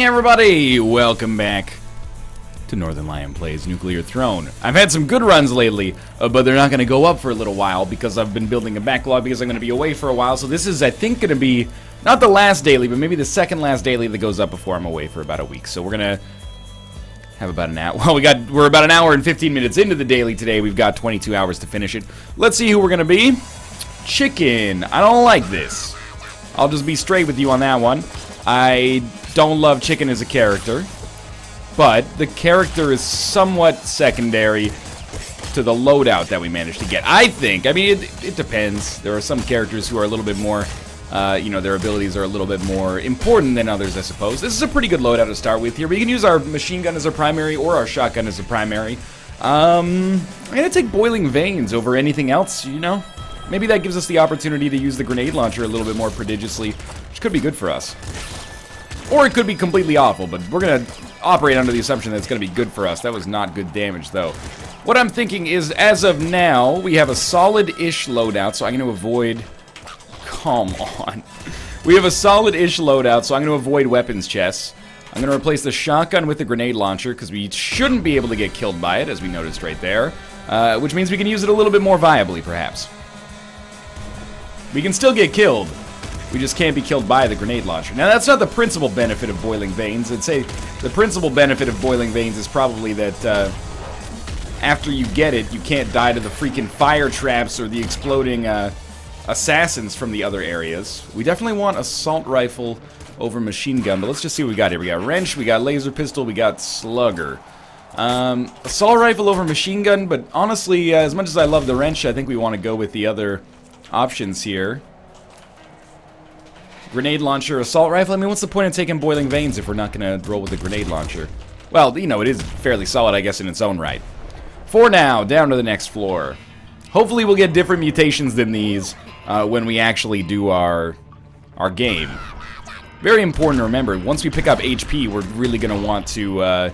Hey everybody, welcome back to Northernlion Plays Nuclear Throne. I've had some good runs lately, but they're not going to go up for a little while because I've been building a backlog because I'm going to be away for a while. So this is, I think, going to be not the last daily, but maybe the second last daily that goes up before I'm away for about a week. So we're going to have about an hour. Well, we're about an hour and 15 minutes into the daily today. We've got 22 hours to finish it. Let's see who we're going to be. Chicken. I don't like this. I'll just be straight with you on that one. I don't love Chicken as a character, but the character is somewhat secondary to the loadout that we managed to get. I think. I mean, it depends. There are some characters who are a little bit more, their abilities are a little bit more important than others, I suppose. This is a pretty good loadout to start with here. We can use our machine gun as a primary or our shotgun as a primary. I'm going to take Boiling Veins over anything else, you know? Maybe that gives us the opportunity to use the grenade launcher a little bit more prodigiously, which could be good for us. Or it could be completely awful, but we're going to operate under the assumption that it's going to be good for us. That was not good damage, though. What I'm thinking is, as of now, we have a solid-ish loadout, so I'm going to avoid... Come on. We have a solid-ish loadout, so I'm going to avoid weapons chests. I'm going to replace the shotgun with the grenade launcher, because we shouldn't be able to get killed by it, as we noticed right there. Which means we can use it a little bit more viably, perhaps. We can still get killed. We just can't be killed by the grenade launcher. Now, that's not the principal benefit of Boiling Veins. I'd say the principal benefit of Boiling Veins is probably that after you get it, you can't die to the freaking fire traps or the exploding assassins from the other areas. We definitely want Assault Rifle over Machine Gun, but let's just see what we got here. We got Wrench, we got Laser Pistol, we got Slugger. Assault Rifle over Machine Gun, but honestly, as much as I love the Wrench, I think we want to go with the other options here. Grenade launcher, assault rifle. I mean, what's the point of taking Boiling Veins if we're not going to roll with the grenade launcher? Well, you know, it is fairly solid, I guess, in its own right. For now, down to the next floor. Hopefully we'll get different mutations than these when we actually do our game. Very important to remember, once we pick up HP, we're really going to want to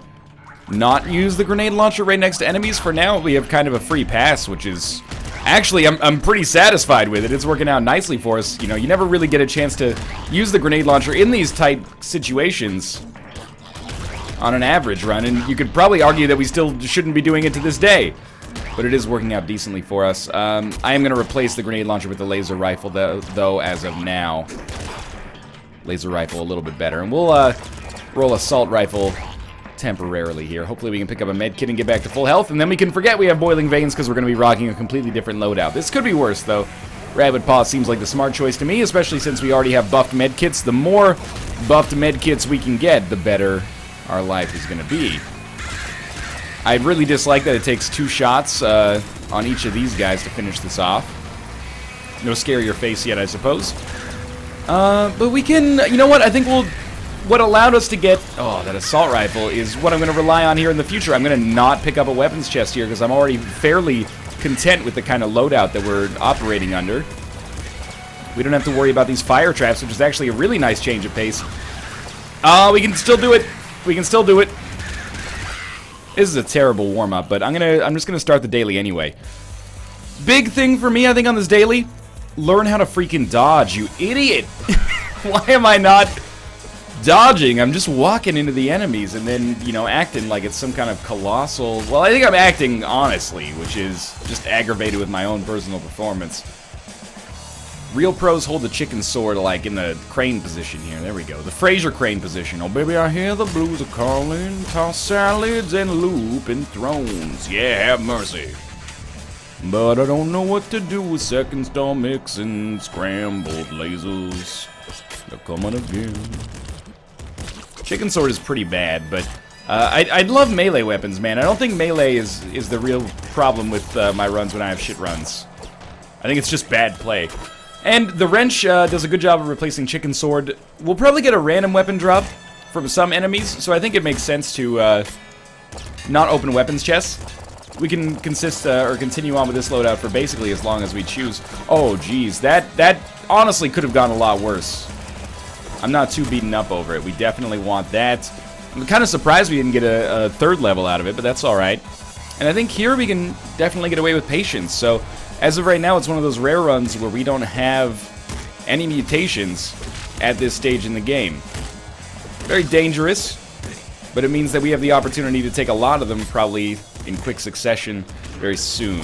not use the grenade launcher right next to enemies. For now, we have kind of a free pass, which is... Actually, I'm pretty satisfied with it. It's working out nicely for us. You know, you never really get a chance to use the grenade launcher in these tight situations on an average run, and you could probably argue that we still shouldn't be doing it to this day. But it is working out decently for us. I am going to replace the grenade launcher with the laser rifle, though, as of now. Laser rifle a little bit better. And we'll roll assault rifle temporarily here. Hopefully we can pick up a med kit and get back to full health, and then we can forget we have Boiling Veins because we're going to be rocking a completely different loadout. This could be worse, though. Rabbit Paw seems like the smart choice to me, especially since we already have buffed med kits. The more buffed med kits we can get, the better our life is going to be. I really dislike that it takes 2 shots on each of these guys to finish this off. No scare your face yet, I suppose. But we can, you know what, I think what allowed us to get, that assault rifle is what I'm going to rely on here in the future. I'm going to not pick up a weapons chest here because I'm already fairly content with the kind of loadout that we're operating under. We don't have to worry about these fire traps, which is actually a really nice change of pace. We can still do it. We can still do it. This is a terrible warm-up, but I'm just gonna start the daily anyway. Big thing for me, I think, on this daily, learn how to freaking dodge, you idiot. Why am I not dodging? I'm just walking into the enemies and then, you know, acting like it's some kind of colossal... Well, I think I'm acting honestly, which is just aggravated with my own personal performance. Real pros hold the chicken sword, like, in the crane position here. There we go. The Fraser crane position. Oh, baby, I hear the blues are calling. Toss salads and looping thrones. Yeah, have mercy. But I don't know what to do with second star mixing scrambled lasers. They're coming again. Chicken sword is pretty bad, but I'd love melee weapons, man. I don't think melee is the real problem with my runs when I have shit runs. I think it's just bad play. And the wrench does a good job of replacing chicken sword. We'll probably get a random weapon drop from some enemies, so I think it makes sense to not open weapons chests. We can continue on with this loadout for basically as long as we choose. Oh, geez, that honestly could have gone a lot worse. I'm not too beaten up over it. We definitely want that. I'm kind of surprised we didn't get a 3rd level out of it, but that's alright. And I think here we can definitely get away with patience. So, as of right now, it's one of those rare runs where we don't have any mutations at this stage in the game. Very dangerous, but it means that we have the opportunity to take a lot of them probably in quick succession very soon.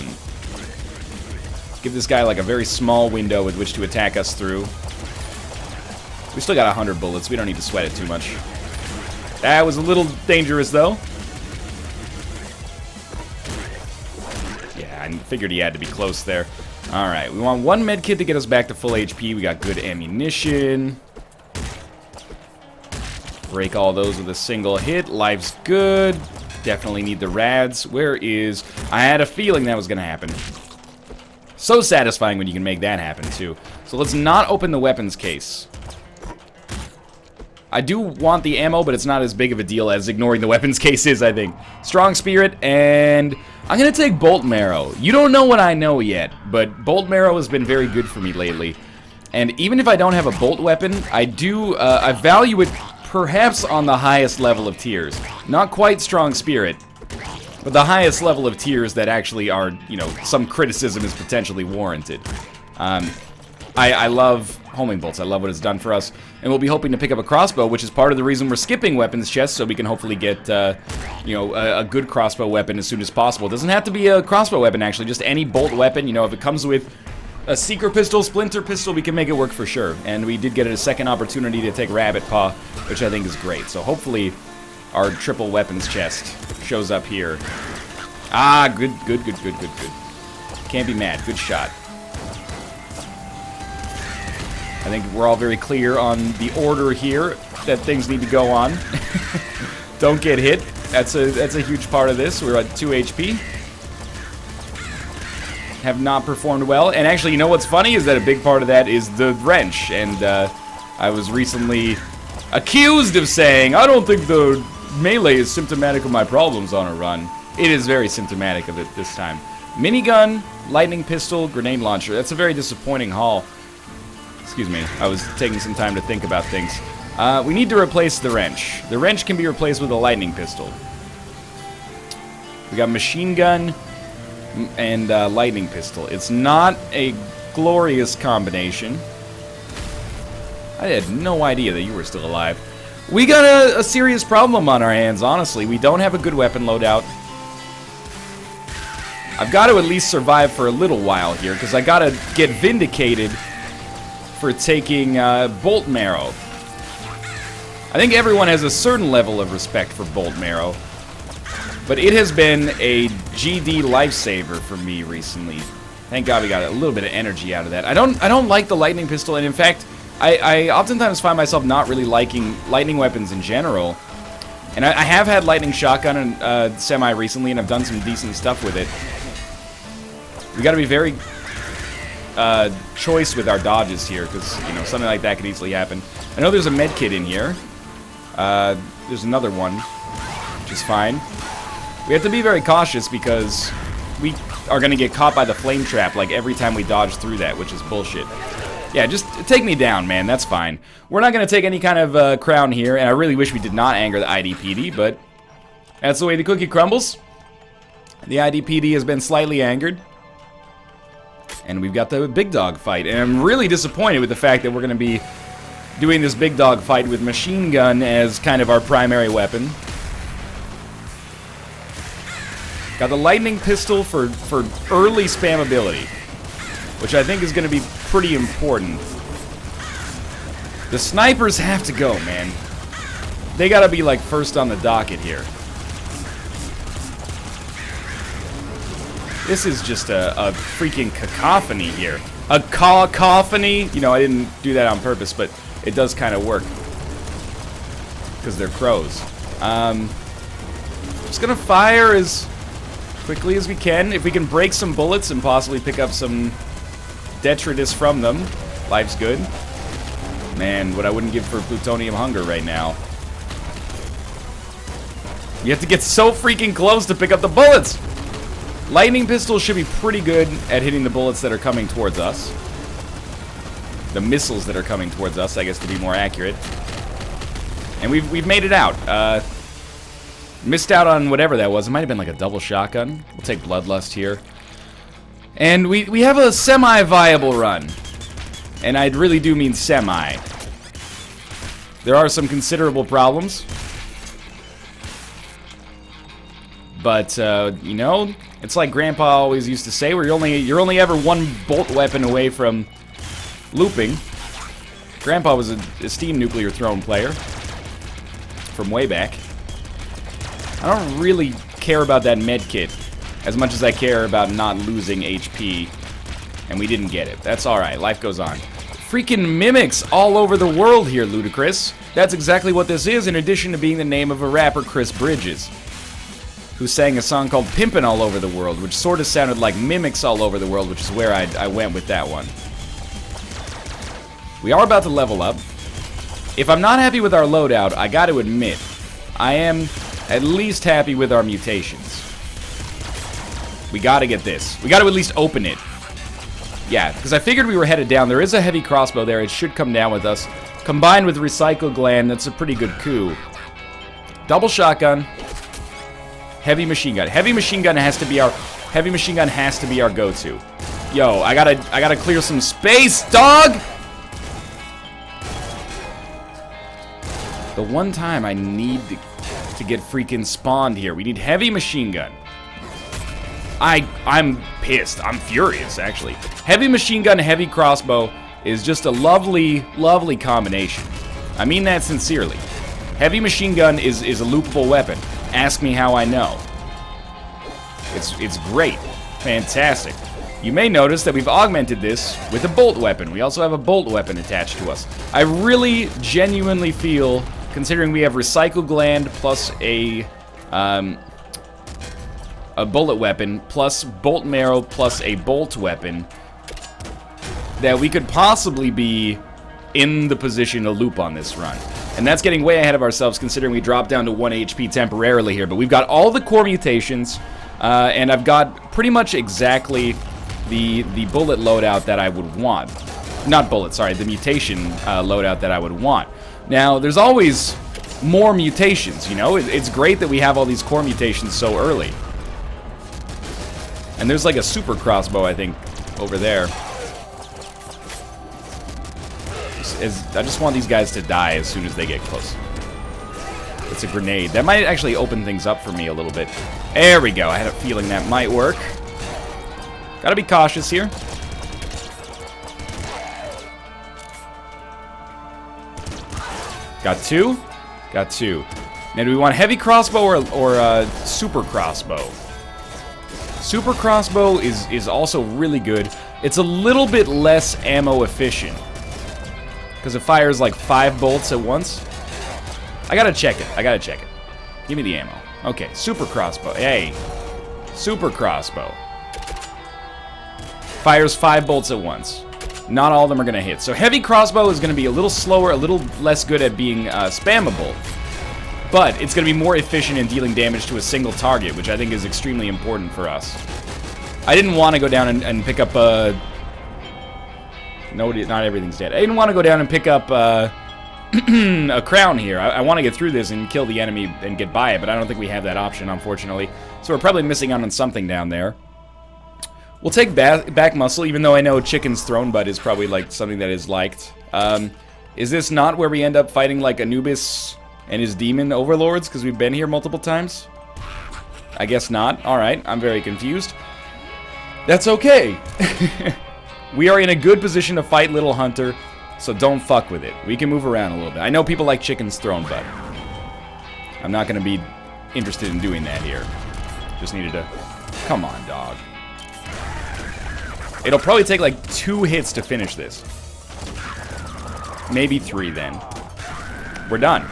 Give this guy like a very small window with which to attack us through. We still got 100 bullets. We don't need to sweat it too much. That was a little dangerous, though. Yeah, I figured he had to be close there. Alright, we want one med kit to get us back to full HP. We got good ammunition. Break all those with a single hit. Life's good. Definitely need the rads. Where is... I had a feeling that was going to happen. So satisfying when you can make that happen, too. So let's not open the weapons case. I do want the ammo, but it's not as big of a deal as ignoring the weapons case is, I think. Strong Spirit, and I'm going to take Bolt Marrow. You don't know what I know yet, but Bolt Marrow has been very good for me lately. And even if I don't have a bolt weapon, I value it perhaps on the highest level of tiers. Not quite Strong Spirit, but the highest level of tiers that actually are, you know, some criticism is potentially warranted. I love homing bolts. I love what it's done for us. And we'll be hoping to pick up a crossbow, which is part of the reason we're skipping weapons chests, so we can hopefully get, you know, a good crossbow weapon as soon as possible. It doesn't have to be a crossbow weapon, actually. Just any bolt weapon. You know, if it comes with a seeker pistol, splinter pistol, we can make it work for sure. And we did get a second opportunity to take Rabbit Paw, which I think is great. So hopefully our triple weapons chest shows up here. Ah, good. Can't be mad. Good shot. I think we're all very clear on the order here that things need to go on. Don't get hit. That's a huge part of this. We're at 2 HP. Have not performed well. And actually, you know what's funny is that a big part of that is the wrench. And I was recently accused of saying, I don't think the melee is symptomatic of my problems on a run. It is very symptomatic of it this time. Minigun, lightning pistol, grenade launcher. That's a very disappointing haul. Excuse me, I was taking some time to think about things. We need to replace the wrench. The wrench can be replaced with a lightning pistol. We got machine gun and lightning pistol. It's not a glorious combination. I had no idea that you were still alive. We got a serious problem on our hands, honestly. We don't have a good weapon loadout. I've got to at least survive for a little while here, because I got to get vindicated for taking Bolt Marrow. I think everyone has a certain level of respect for Bolt Marrow, but it has been a GD lifesaver for me recently. Thank God we got a little bit of energy out of that. I don't like the lightning pistol, and in fact, I oftentimes find myself not really liking lightning weapons in general. And I have had lightning shotgun and semi recently, and I've done some decent stuff with it. We got to be very choice with our dodges here, because, you know, something like that could easily happen. I know there's a med kit in here. There's another one, which is fine. We have to be very cautious because we are going to get caught by the flame trap like every time we dodge through that, which is bullshit. Yeah, just take me down, man. That's fine. We're not going to take any kind of crown here, and I really wish we did not anger the IDPD, but that's the way the cookie crumbles. The IDPD has been slightly angered. And we've got the big dog fight. And I'm really disappointed with the fact that we're going to be doing this big dog fight with machine gun as kind of our primary weapon. Got the lightning pistol for early spammability, which I think is going to be pretty important. The snipers have to go, man. They got to be like first on the docket here. This is just a freaking cacophony here. A cacophony? You know, I didn't do that on purpose, but it does kind of work. Because they're crows. Just gonna fire as quickly as we can. If we can break some bullets and possibly pick up some detritus from them, life's good. Man, what I wouldn't give for plutonium hunger right now. You have to get so freaking close to pick up the bullets! Lightning pistols should be pretty good at hitting the bullets that are coming towards us. The missiles that are coming towards us, I guess, to be more accurate. And we've made it out. Missed out on whatever that was. It might have been like a double shotgun. We'll take Bloodlust here. And we have a semi-viable run. And I really do mean semi. There are some considerable problems. But, you know, it's like Grandpa always used to say, where you're only ever one bolt weapon away from looping. Grandpa was an esteemed nuclear throne player from way back. I don't really care about that med kit as much as I care about not losing HP. And we didn't get it. That's alright. Life goes on. Freaking mimics all over the world here, Ludacris. That's exactly what this is, in addition to being the name of a rapper, Chris Bridges, who sang a song called Pimpin' All Over the World, which sort of sounded like Mimics All Over the World, which is where I went with that one. We are about to level up. If I'm not happy with our loadout, I gotta admit, I am at least happy with our mutations. We gotta get this. We gotta at least open it. Yeah, because I figured we were headed down. There is a heavy crossbow there. It should come down with us. Combined with Recycle Gland, that's a pretty good coup. Double shotgun. Heavy machine gun. Heavy machine gun has to be our go-to. Yo, I gotta clear some space, dog! The one time I need to get freaking spawned here. We need heavy machine gun. I'm pissed. I'm furious, actually. Heavy machine gun, heavy crossbow is just a lovely, lovely combination. I mean that sincerely. Heavy machine gun is a loopable weapon. Ask me how I know. It's great. Fantastic. You may notice that we've augmented this with a bolt weapon. We also have a bolt weapon attached to us. I really genuinely feel, considering we have Recycle Gland plus a bullet weapon plus bolt marrow plus a bolt weapon, that we could possibly be in the position to loop on this run. And that's getting way ahead of ourselves, considering we dropped down to 1 HP temporarily here. But we've got all the core mutations, and I've got pretty much exactly the bullet loadout that I would want. Not bullet, sorry, the mutation loadout that I would want. Now, there's always more mutations, you know? It's great that we have all these core mutations so early. And there's like a super crossbow, I think, over there. I just want these guys to die as soon as they get close. It's a grenade. That might actually open things up for me a little bit. There we go. I had a feeling that might work. Gotta be cautious here. Got two? Got two. Now, do we want heavy crossbow or super crossbow? Super crossbow is also really good. It's a little bit less ammo efficient, because it fires like 5 bolts at once. I gotta check it. Give me the ammo. Okay, super crossbow. Hey. Super crossbow. Fires 5 bolts at once. Not all of them are gonna hit. So heavy crossbow is gonna be a little slower, a little less good at being spammable. But it's going to be more efficient in dealing damage to a single target, which I think is extremely important for us. I didn't want to go down and pick up a... No, not everything's dead. I didn't want to go down and pick up a crown here. I want to get through this and kill the enemy and get by it, but I don't think we have that option, unfortunately. So we're probably missing out on something down there. We'll take back muscle, even though I know Chicken's Throne Butt is probably like something that is liked. Is this not where we end up fighting like Anubis and his demon overlords, because we've been here multiple times? I guess not. Alright, I'm very confused. That's okay. We are in a good position to fight Little Hunter, so don't fuck with it. We can move around a little bit. I know people like Chicken's Throne Butt. I'm not going to be interested in doing that here. Just needed to... Come on, dog. It'll probably take like 2 hits to finish this. Maybe 3 then. We're done.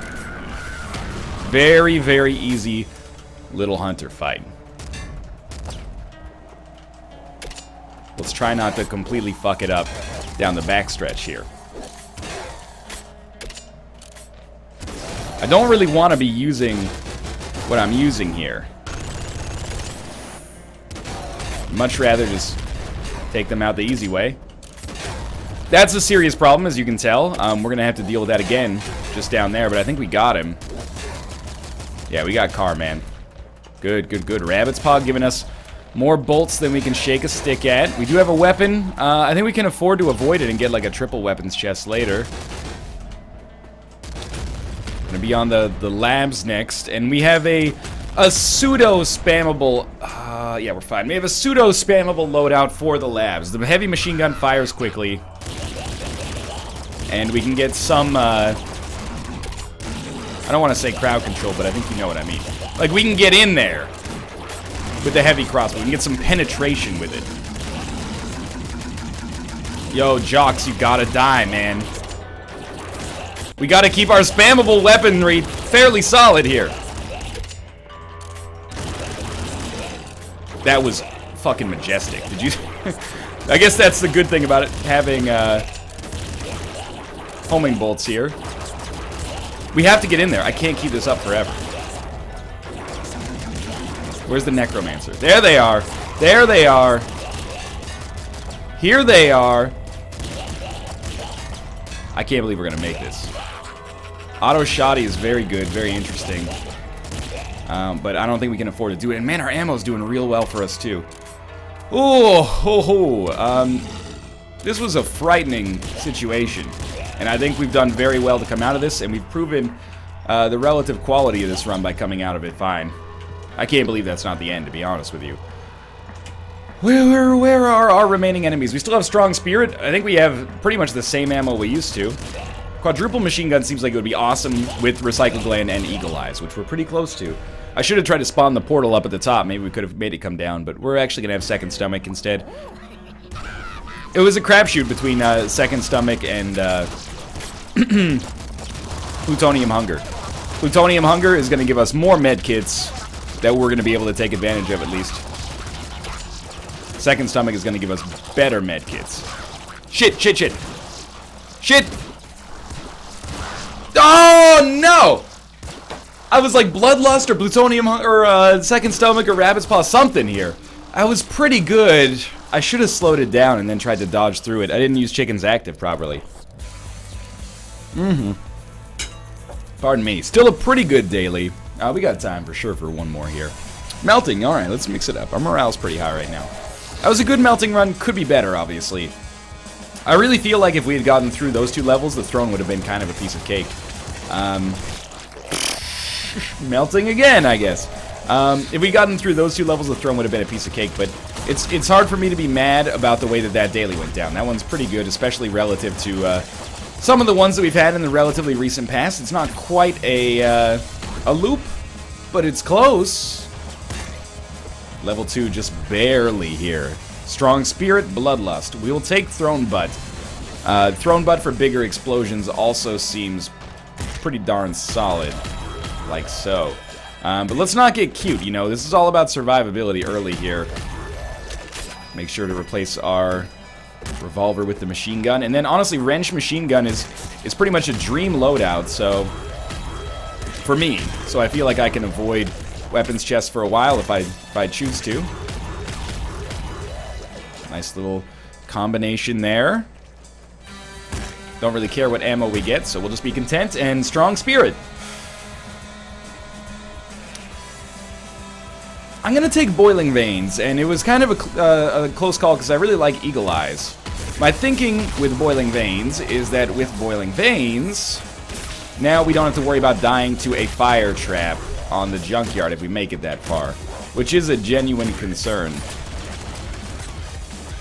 Very, very easy Little Hunter fight. Let's try not to completely fuck it up down the backstretch here. I don't really want to be using what I'm using here. Much rather just take them out the easy way. That's a serious problem, as you can tell. We're going to have to deal with that again just down there, but I think we got him. Yeah, we got Car, man. Good, good, good. Rabbit's Paw giving us more bolts than we can shake a stick at. We do have a weapon. I think we can afford to avoid it and get like a triple weapons chest later. gonna be on the labs next, and we have a pseudo-spammable... yeah, we're fine. We have a pseudo-spammable loadout for the labs. The heavy machine gun fires quickly. And we can get some, I don't want to say crowd control, but I think you know what I mean. Like, we can get in there with the heavy crossbow. We can get some penetration with it. Yo, jocks, you gotta die, man. We gotta keep our spammable weaponry fairly solid here. That was fucking majestic. Did you... I guess that's the good thing about it, having, homing bolts here. We have to get in there. I can't keep this up forever. Where's the necromancer? There they are. There they are. Here they are. I can't believe we're gonna make this. Auto shoddy is very good, very interesting. But I don't think we can afford to do it. And man, our ammo's doing real well for us too. This was a frightening situation. And I think we've done very well to come out of this, and we've proven the relative quality of this run by coming out of it fine. I can't believe that's not the end, to be honest with you. Where are our remaining enemies? We still have strong spirit. I think we have pretty much the same ammo we used to. Quadruple machine gun seems like it would be awesome with recycle gland and eagle eyes, which we're pretty close to. I should have tried to spawn the portal up at the top. Maybe we could have made it come down, but we're actually gonna have second stomach instead. It was a crapshoot between second stomach and plutonium hunger. Plutonium hunger is gonna give us more med kits that we're gonna be able to take advantage of at least. Second stomach is gonna give us better med kits. Shit! Oh no! I was like bloodlust or plutonium or second stomach or rabbit's paw, something here. I was pretty good. I should have slowed it down and then tried to dodge through it. I didn't use chicken's active properly. Pardon me. Still a pretty good daily. We got time for sure for one more here. Melting. All right, let's mix it up. Our morale's pretty high right now. That was a good melting run. Could be better, obviously. I really feel like if we had gotten through those two levels, the throne would have been kind of a piece of cake. Melting again, I guess. If we'd gotten through those two levels, the throne would have been a piece of cake, but it's hard for me to be mad about the way that daily went down. That one's pretty good, especially relative to some of the ones that we've had in the relatively recent past. It's not quite a loop, but it's close. Level 2 just barely here. Strong Spirit, Bloodlust. We will take Throne Butt. Throne Butt for bigger explosions also seems pretty darn solid. Like so. But let's not get cute, you know. This is all about survivability early here. Make sure to replace our revolver with the machine gun. And then, honestly, wrench machine gun is pretty much a dream loadout, so... for me. So I feel like I can avoid weapons chest for a while if I choose to. Nice little combination there. Don't really care what ammo we get, so we'll just be content. And Strong Spirit. I'm gonna take Boiling Veins, and it was kind of a close call because I really like Eagle Eyes. My thinking with Boiling Veins is that with Boiling Veins, now we don't have to worry about dying to a fire trap on the junkyard if we make it that far, which is a genuine concern.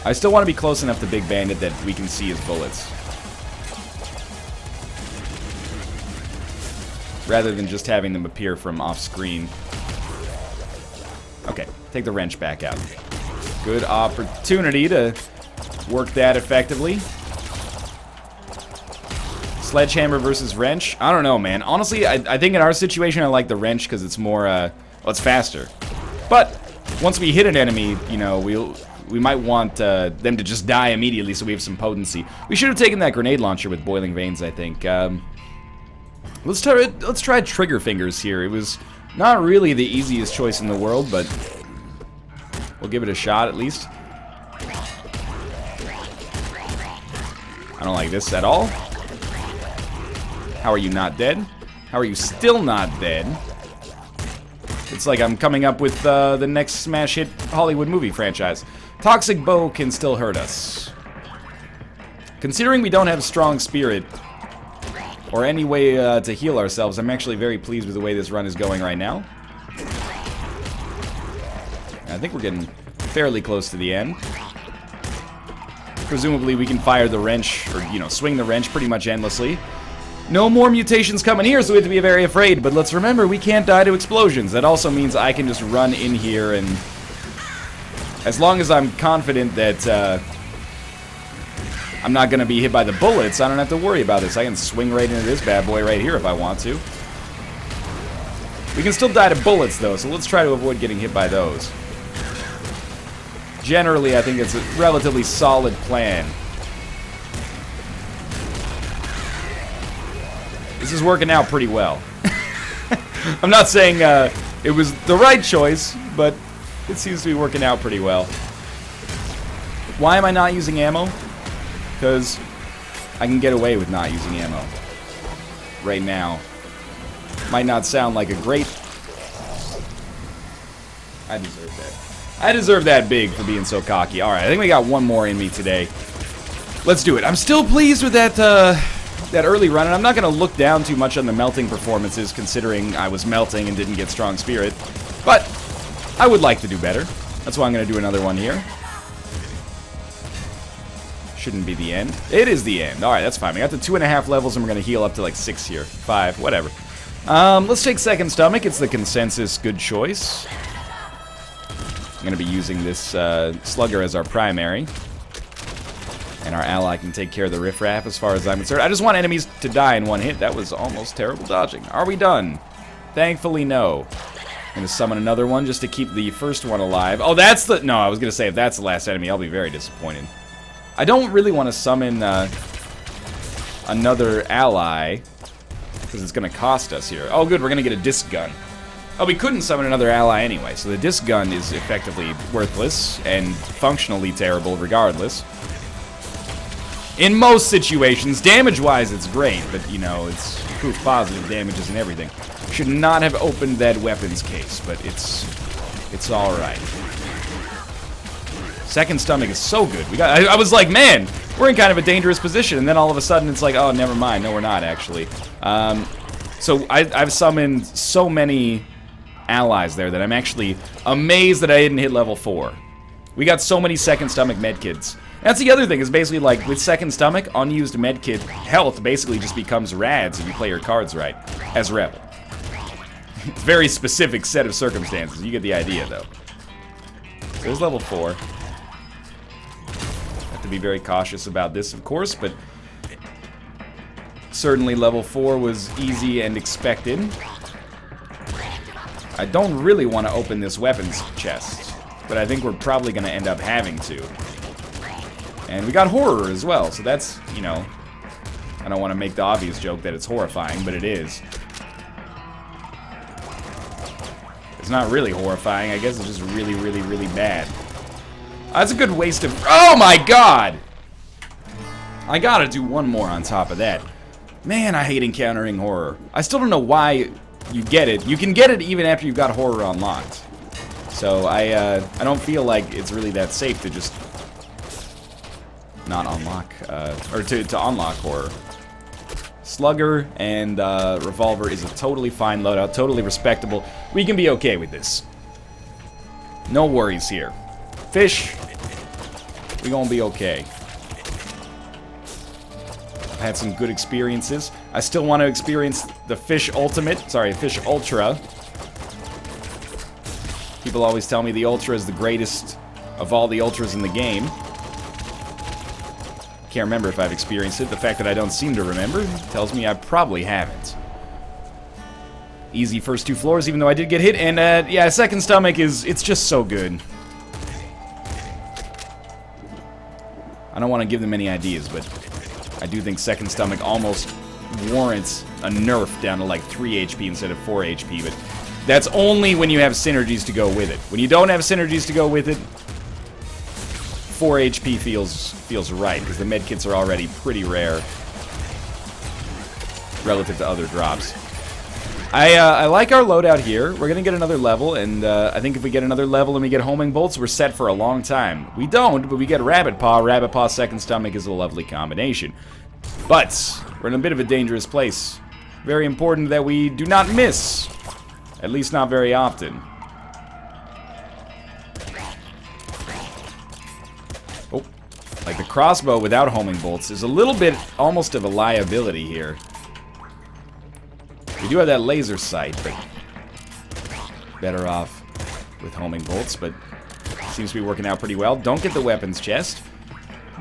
I still want to be close enough to Big Bandit that we can see his bullets, rather than just having them appear from off-screen. Okay, take the wrench back out. Good opportunity to work that effectively. Sledgehammer versus wrench. I don't know, man. Honestly, I think in our situation I like the wrench because it's more, well, it's faster. But once we hit an enemy, you know, we might want them to just die immediately so we have some potency. We should have taken that grenade launcher with Boiling Veins, I think. Let's try Trigger Fingers here. It was not really the easiest choice in the world, but we'll give it a shot at least. I don't like this at all. How are you not dead? How are you still not dead? It's like I'm coming up with the next smash hit Hollywood movie franchise. Toxic Bow can still hurt us. Considering we don't have Strong Spirit, or any way to heal ourselves. I'm actually very pleased with the way this run is going right now. I think we're getting fairly close to the end. Presumably we can fire the wrench, or, you know, swing the wrench pretty much endlessly. No more mutations coming here, so we have to be very afraid. But let's remember, we can't die to explosions. That also means I can just run in here, and as long as I'm confident that I'm not going to be hit by the bullets, I don't have to worry about this. I can swing right into this bad boy right here if I want to. We can still die to bullets, though, so let's try to avoid getting hit by those. Generally, I think it's a relatively solid plan. This is working out pretty well. I'm not saying it was the right choice, but it seems to be working out pretty well. Why am I not using ammo? Because I can get away with not using ammo right now. Might not sound like a great... I deserve that. I deserve that big for being so cocky. Alright, I think we got one more in me today. Let's do it. I'm still pleased with that early run, and I'm not going to look down too much on the melting performances, considering I was melting and didn't get strong spirit. But I would like to do better. That's why I'm going to do another one here. Shouldn't be the end. It is the end. Alright, that's fine. We got to 2.5 levels, and we're going to heal up to like 6 here. 5, whatever. Let's take Second Stomach. It's the consensus good choice. I'm going to be using this Slugger as our primary. And our ally can take care of the riffraff as far as I'm concerned. I just want enemies to die in one hit. That was almost terrible dodging. Are we done? Thankfully, no. I'm going to summon another one just to keep the first one alive. Oh, that's the... No, I was going to say, if that's the last enemy, I'll be very disappointed. I don't really want to summon another ally, because it's going to cost us here. Oh, good, we're going to get a disc gun. Oh, we couldn't summon another ally anyway, so the disc gun is effectively worthless and functionally terrible regardless. In most situations, damage-wise, it's great, but, you know, it's proof positive damage isn't everything. Should not have opened that weapons case, but it's alright. Second Stomach is so good. I was like, man, we're in kind of a dangerous position, and then all of a sudden it's like, oh, never mind. No, we're not, actually. So I've summoned so many allies there that I'm actually amazed that I didn't hit level 4. We got so many Second Stomach medkits. That's the other thing, is basically like with Second Stomach, unused medkit health basically just becomes rads if you play your cards right, as Rebel. It's a very specific set of circumstances. You get the idea, though. So there's level 4. Have to be very cautious about this, of course, but certainly level 4 was easy and expected. I don't really want to open this weapons chest, but I think we're probably going to end up having to. And we got horror as well, so that's, you know, I don't want to make the obvious joke that it's horrifying, but it is. It's not really horrifying, I guess it's just really, really, really bad. That's a good waste of... Oh my god! I gotta do one more on top of that. Man, I hate encountering horror. I still don't know why you get it. You can get it even after you've got horror unlocked. So I don't feel like it's really that safe to just not unlock, or to unlock horror. Slugger and Revolver is a totally fine loadout, totally respectable. We can be okay with this. No worries here. Fish, we gonna be okay. I've had some good experiences. I still want to experience the Fish Ultimate, sorry, Fish Ultra. People always tell me the Ultra is the greatest of all the Ultras in the game. Can't remember if I've experienced it. The fact that I don't seem to remember tells me I probably haven't. Easy first 2 floors, even though I did get hit. And, yeah, Second Stomach it's just so good. I don't want to give them any ideas, but I do think Second Stomach almost warrants a nerf down to like 3 HP instead of 4 HP, but that's only when you have synergies to go with it. When you don't have synergies to go with it, 4 HP feels right, because the medkits are already pretty rare relative to other drops. I like our loadout here. We're going to get another level, and I think if we get another level and we get homing bolts, we're set for a long time. We don't, but we get Rabbit Paw. Rabbit Paw Second Stomach is a lovely combination. But We're in a bit of a dangerous place. Very important that we do not miss. At least not very often. Oh, like the crossbow without homing bolts is a little bit almost of a liability here. We do have that laser sight, but better off with homing bolts, but seems to be working out pretty well. Don't get the weapons chest.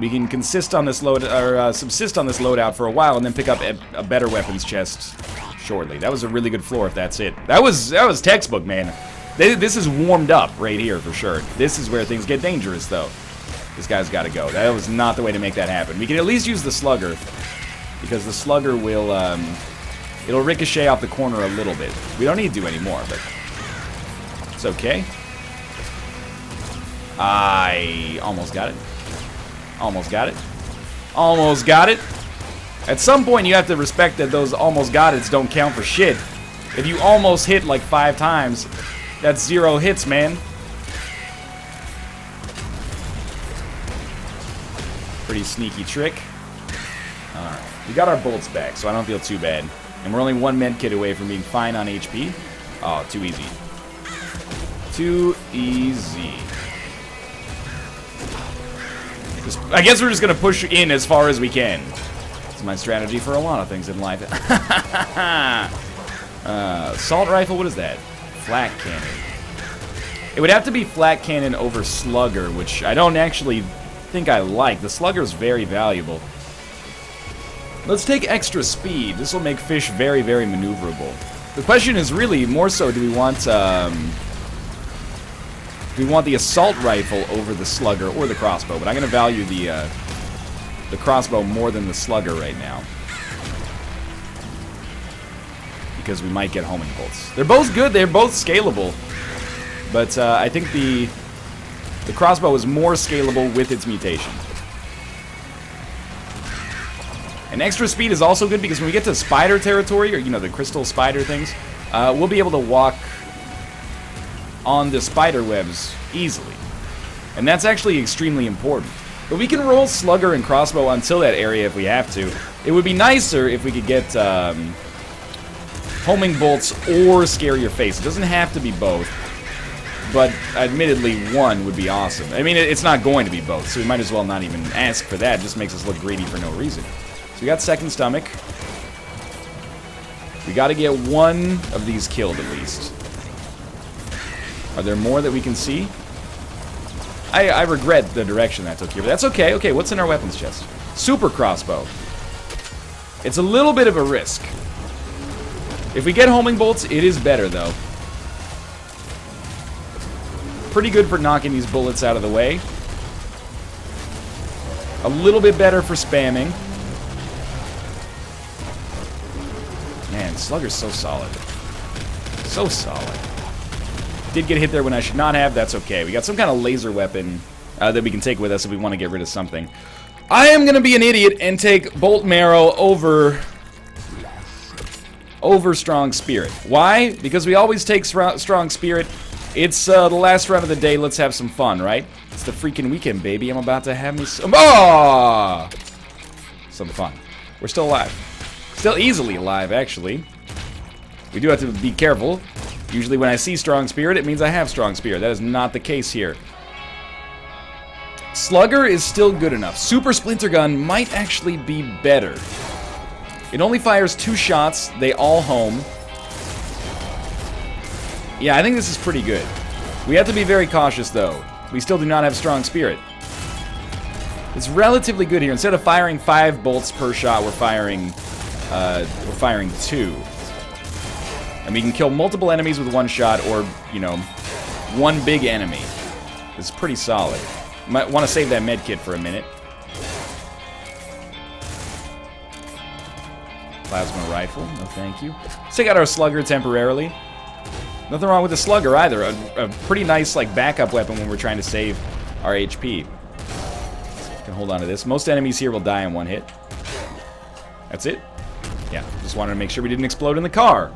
We can subsist on this loadout for a while and then pick up a better weapons chest shortly. That was a really good floor if that's it. That was textbook, man. This is warmed up right here for sure. This is where things get dangerous, though. This guy's got to go. That was not the way to make that happen. We can at least use the slugger, because the slugger will, it'll ricochet off the corner a little bit. We don't need to anymore, but it's okay. I almost got it. Almost got it. Almost got it. At some point, you have to respect that those almost got it's don't count for shit. If you almost hit like 5 times, that's 0 hits, man. Pretty sneaky trick. Alright. We got our bolts back, so I don't feel too bad. And we're only 1 med kit away from being fine on HP. Oh, too easy. Too easy. I guess we're just going to push in as far as we can. It's my strategy for a lot of things in life. Assault rifle, what is that? Flak cannon. It would have to be flak cannon over slugger, which I don't actually think I like. The slugger is very valuable. Let's take extra speed. This will make fish very, very maneuverable. The question is really more so, do we want the assault rifle over the slugger or the crossbow? But I'm going to value the crossbow more than the slugger right now, because we might get homing bolts. They're both good. They're both scalable. But I think the crossbow is more scalable with its mutation. And extra speed is also good because when we get to spider territory, or, you know, the crystal spider things, we'll be able to walk on the spider webs easily. And that's actually extremely important. But we can roll slugger and crossbow until that area if we have to. It would be nicer if we could get homing bolts or scare your face. It doesn't have to be both. But admittedly, one would be awesome. I mean, it's not going to be both, so we might as well not even ask for that. It just makes us look greedy for no reason. So we got second stomach. We got to get 1 of these killed at least. Are there more that we can see? I regret the direction that took here, but that's okay. Okay, what's in our weapons chest? Super crossbow. It's a little bit of a risk. If we get homing bolts, it is better, though. Pretty good for knocking these bullets out of the way. A little bit better for spamming. Man, slugger's so solid. So solid. Did get hit there when I should not have. That's okay. We got some kind of laser weapon that we can take with us if we want to get rid of something. I am going to be an idiot and take Bolt Marrow over Strong Spirit. Why? Because we always take Strong Spirit. It's the last round of the day. Let's have some fun, right? It's the freaking weekend, baby. I'm about to have me some... Oh! Some fun. We're still alive. Still easily alive, actually. We do have to be careful. Usually when I see Strong Spirit, it means I have Strong Spirit. That is not the case here. Slugger is still good enough. Super Splinter Gun might actually be better. It only fires 2 shots. They all home. Yeah, I think this is pretty good. We have to be very cautious, though. We still do not have Strong Spirit. It's relatively good here. Instead of firing 5 bolts per shot, we're firing 2. And we can kill multiple enemies with 1 shot, or, you know, 1 big enemy. It's pretty solid. Might want to save that med kit for a minute. Plasma rifle, no thank you. Let's take out our slugger temporarily. Nothing wrong with the slugger either. A pretty nice, like, backup weapon when we're trying to save our HP. Can hold on to this. Most enemies here will die in 1 hit. That's it? Yeah, just wanted to make sure we didn't explode in the car.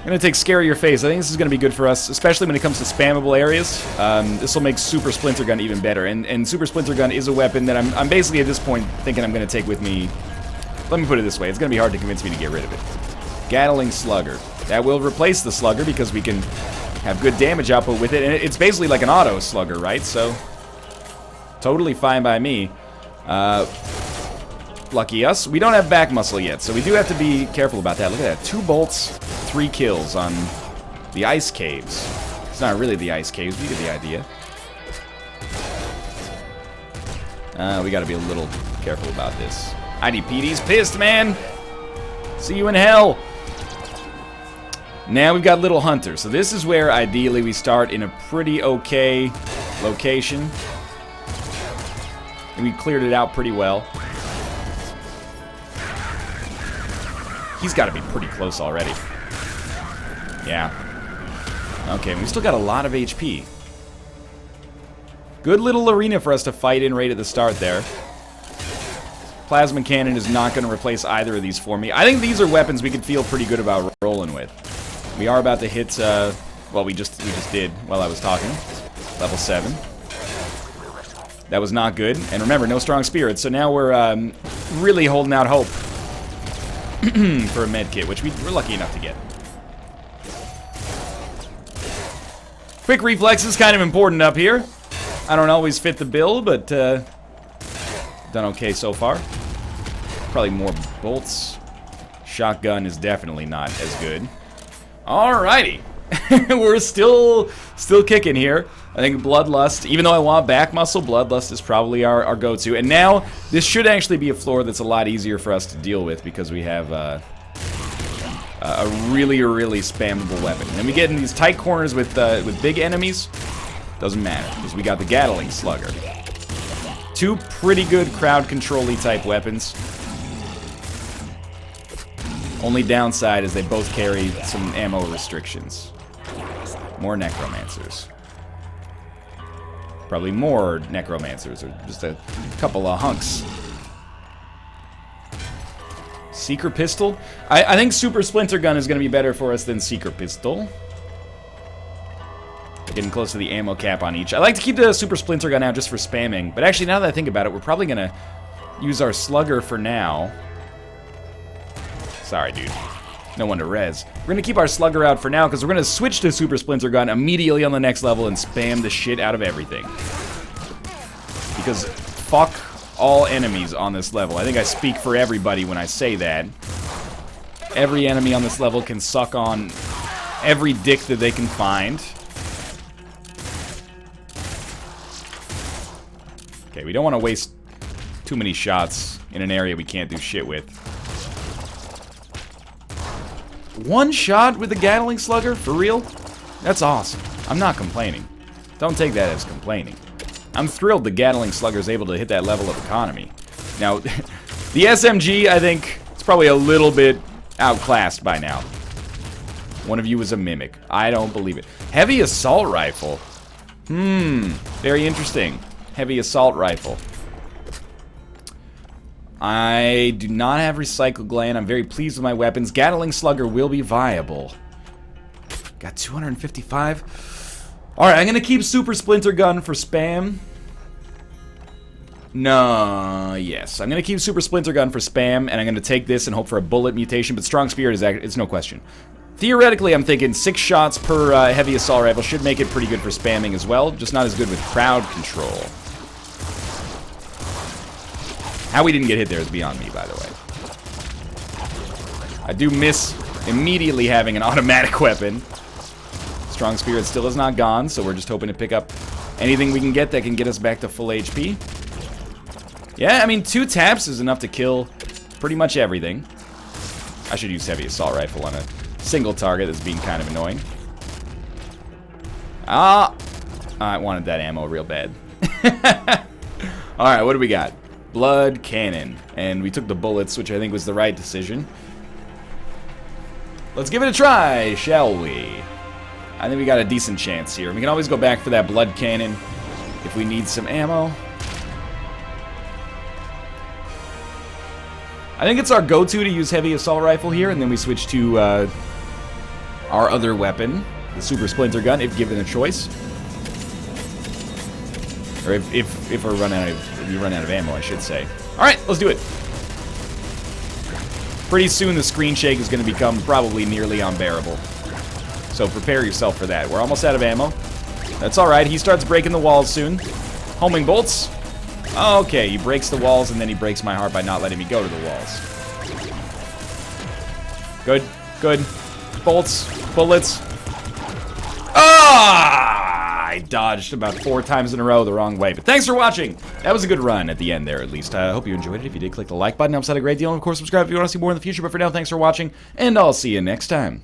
I'm going to take Scare Your Face. I think this is going to be good for us, especially when it comes to spammable areas. This will make Super Splinter Gun even better. And Super Splinter Gun is a weapon that I'm basically at this point thinking I'm going to take with me. Let me put it this way. It's going to be hard to convince me to get rid of it. Gatling Slugger. That will replace the Slugger because we can have good damage output with it. And it's basically like an auto Slugger, right? So, totally fine by me. Lucky us. We don't have back muscle yet, so we do have to be careful about that. Look at that. 2 bolts, 3 kills on the ice caves. It's not really the ice caves, but you get the idea. We gotta be a little careful about this. IDPD's pissed, man! See you in hell! Now we've got Little Hunter, so this is where ideally we start in a pretty okay location. And we cleared it out pretty well. He's got to be pretty close already. Yeah. Okay, we still got a lot of HP. Good little arena for us to fight in right at the start there. Plasma Cannon is not going to replace either of these for me. I think these are weapons we could feel pretty good about rolling with. We are about to hit, well, we just did while I was talking. Level 7. That was not good. And remember, no strong spirits, so now we're really holding out hope. For a med kit, which we're lucky enough to get. Quick reflex is kind of important up here. I don't always fit the bill, but done okay so far. Probably more bolts. Shotgun is definitely not as good. Alrighty. We're still kicking here. I think Bloodlust, even though I want back muscle, Bloodlust is probably our go-to. And now, this should actually be a floor that's a lot easier for us to deal with because we have a really spammable weapon. And we get in these tight corners with big enemies, doesn't matter, because we got the Gatling Slugger. 2 pretty good crowd control-y type weapons. Only downside is they both carry some ammo restrictions. More Necromancers. Probably more Necromancers, or just a couple of hunks. Seeker Pistol? I think Super Splinter Gun is going to be better for us than Seeker Pistol. Getting close to the ammo cap on each. I like to keep the Super Splinter Gun out just for spamming, but actually now that I think about it, we're probably going to use our Slugger for now. Sorry, dude. No one to res. We're going to keep our Slugger out for now because we're going to switch to Super Splinter Gun immediately on the next level and spam the shit out of everything. Because fuck all enemies on this level. I think I speak for everybody when I say that. Every enemy on this level can suck on every dick that they can find. Okay, we don't want to waste too many shots in an area we can't do shit with. 1 shot with the Gatling Slugger? For real? That's awesome. I'm not complaining. Don't take that as complaining. I'm thrilled the Gatling Slugger is able to hit that level of economy. Now, the SMG, I think, is probably a little bit outclassed by now. One of you is a mimic. I don't believe it. Heavy Assault Rifle. Very interesting. Heavy Assault Rifle. I do not have Recycle Gland. I'm very pleased with my weapons. Gatling Slugger will be viable. Got 255. Alright, I'm going to keep Super Splinter Gun for spam. No, yes. I'm going to keep Super Splinter Gun for spam, and I'm going to take this and hope for a bullet mutation, but Strong Spirit is it's no question. Theoretically, I'm thinking 6 shots per Heavy Assault Rifle should make it pretty good for spamming as well, just not as good with crowd control. How we didn't get hit there is beyond me, by the way. I do miss immediately having an automatic weapon. Strong Spirit still is not gone, so we're just hoping to pick up anything we can get that can get us back to full HP. Yeah, I mean, 2 taps is enough to kill pretty much everything. I should use Heavy Assault Rifle on a single target that's being kind of annoying. I wanted that ammo real bad. Alright, what do we got? Blood Cannon. And we took the bullets, which I think was the right decision. Let's give it a try, shall we? I think we got a decent chance here. We can always go back for that Blood Cannon if we need some ammo. I think it's our go-to to use Heavy Assault Rifle here, and then we switch to our other weapon, the Super Splinter Gun, if given a choice. Or if we run out of ammo, I should say. Alright, let's do it. Pretty soon the screen shake is going to become probably nearly unbearable. So prepare yourself for that. We're almost out of ammo. That's alright, he starts breaking the walls soon. Homing bolts. Okay, he breaks the walls and then he breaks my heart by not letting me go to the walls. Good, good. Bolts, bullets. Ah! I dodged about 4 times in a row the wrong way. But thanks for watching. That was a good run at the end there, at least. I hope you enjoyed it. If you did, click the like button. Helps out a great deal. And of course, subscribe if you want to see more in the future. But for now, thanks for watching, and I'll see you next time.